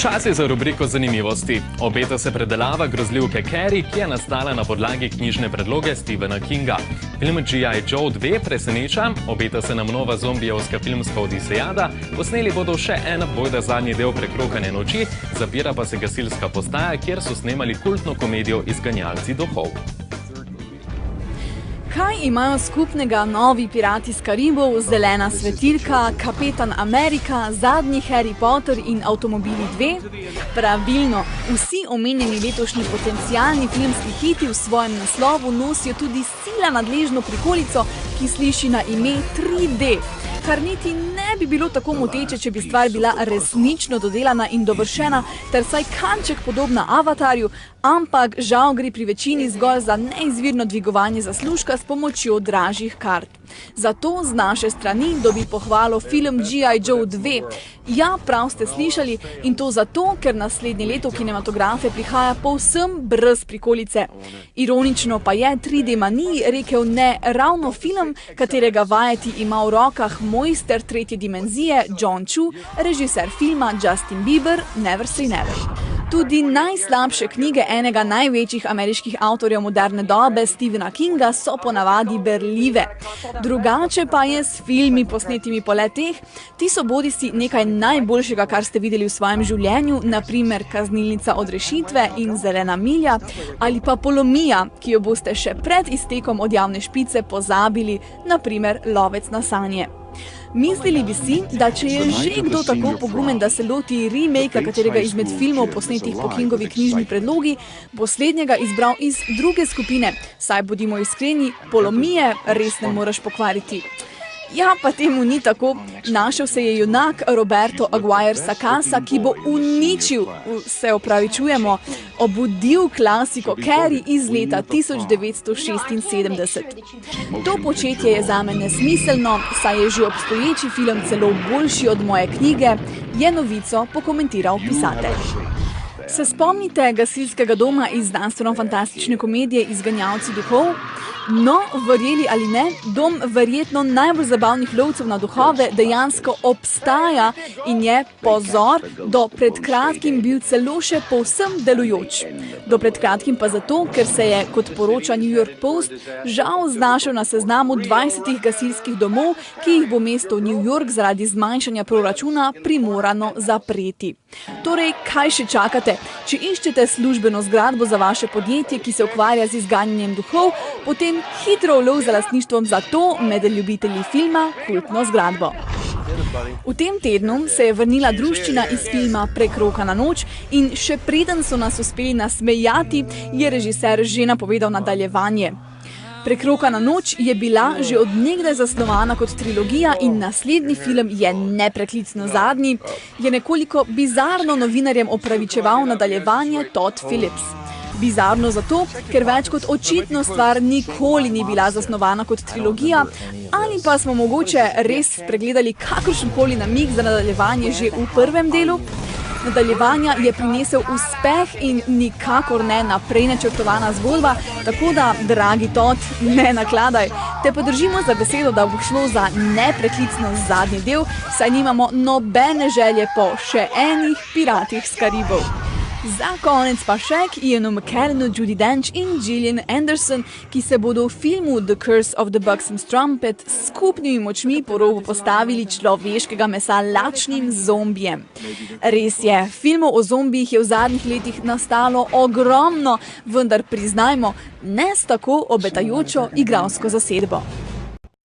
Čas je za rubriko zanimivosti. Obeta se predelava grozljivke Carrie, ki je nastala na podlagi knjižne predloge Stephena Kinga. Film G.I. Joe 2 preseneča, obeta se nam nova zombijevska filmska odisejada, posneli bodo še en bojda zadnji del Prekrokane noči, zapira pa se gasilska postaja, kjer so snemali kultno komedijo Izganjalci duhov. Kaj imajo skupnega novi Pirati iz Karibov, Zelena svetilka, Kapetan Amerika, zadnji Harry Potter in Avtomobili 2? Pravilno, vsi omenjeni letošnji potencialni filmski hiti v svojem naslovu nosijo tudi sila nadležno prikolico, ki sliši na ime 3D. Kar niti ne bi bilo tako moteče, če bi stvar bila resnično dodelana in dovršena, ter vsaj kanček podobna Avatarju, ampak žal gre pri večini zgolj za neizvirno dvigovanje zaslužka s pomočjo dražjih kart. Zato z naše strani dobi pohvalo film G.I. Joe 2. Ja, prav ste slišali, in to zato, ker naslednje leto v kinematografe prihaja povsem brez prikolice. Ironično pa je 3D maniji rekel ne ravno film, katerega vajeti ima v rokah mojster tretje dimenzije John Chu, režiser filma Justin Bieber, Never Say Never. Tudi najslabše knjige enega največjih ameriških avtorjev moderne dobe, Stephena Kinga, so ponavadi berljive. Drugače pa je s filmi posnetimi po leteh. Ti so bodisi nekaj najboljšega, kar ste videli v svojem življenju, na primer Kaznilnica od rešitve in Zelena milja, ali pa Polomija, ki jo boste še pred iztekom od javne špice pozabili, na primer Lovec na sanje. Mislili bi si, da če je že kdo tako pogumen, da se loti remake katerega izmed filmov posnetih po Kingovi knjižni predlogi, bo slednjega izbral iz druge skupine, saj bodimo iskreni, Polomije res ne moreš pokvariti. Ja, pa temu ni tako. Našel se je junak Roberto Aguirre Sacasa, ki bo uničil, se opravičujemo, obudil klasiko Carrie iz leta 1976. To početje je zame nesmiselno, saj je že obstoječi film celo boljši od moje knjige, je novico pokomentiral pisatelj. Se spomnite gasilskega doma iz znanstveno-fantastične komedije Izganjalci duhov? No, verjeli ali ne, dom verjetno najbolj zabavnih lovcev na duhove dejansko obstaja in je, pozor, do pred kratkim bil celo še povsem delujoč. Do pred kratkim pa zato, ker se je, kot poroča New York Post, žal znašel na seznamu 20 gasilskih domov, ki jih bo mesto New York zaradi zmanjšanja proračuna primorano zapreti. Torej, kaj še čakate? Če iščete službeno zgradbo za vaše podjetje, ki se ukvarja z izganjanjem duhov, potem hitro ulov za lastništvom za to med ljubitelji filma kultno zgradbo. V tem tednu se je vrnila druščina iz filma Prekrokana noč in še preden so nas uspeli nasmejati, je režiser že napovedal nadaljevanje. Prekrokana noč je bila že od nekdaj zasnovana kot trilogija in naslednji film je nepreklicno zadnji, je nekoliko bizarno novinarjem opravičeval nadaljevanje Todd Phillips. Bizarno zato, ker več kot očitno stvar nikoli ni bila zasnovana kot trilogija, ali pa smo mogoče res spregledali kakršenkoli namig za nadaljevanje že v prvem delu. Nadaljevanja je prinesel uspeh in nikakor ne naprej načrtovana zgodba, tako da, dragi Todd, ne nakladaj. Te pa držimo za besedo, da bo šlo za nepreklicno zadnji del, saj nimamo nobene želje po še enih Piratih iz Karibov. Za konec pa še k Ianu McKellenu, Judi Dench in Gillian Anderson, ki se bodo v filmu The Curse of the Buxom Strumpet s skupnimi močmi po robu postavili človeškega mesa lačnim zombijem. Res je, filmov o zombijih je v zadnjih letih nastalo ogromno, vendar priznajmo, ne s tako obetajočo igralsko zasedbo.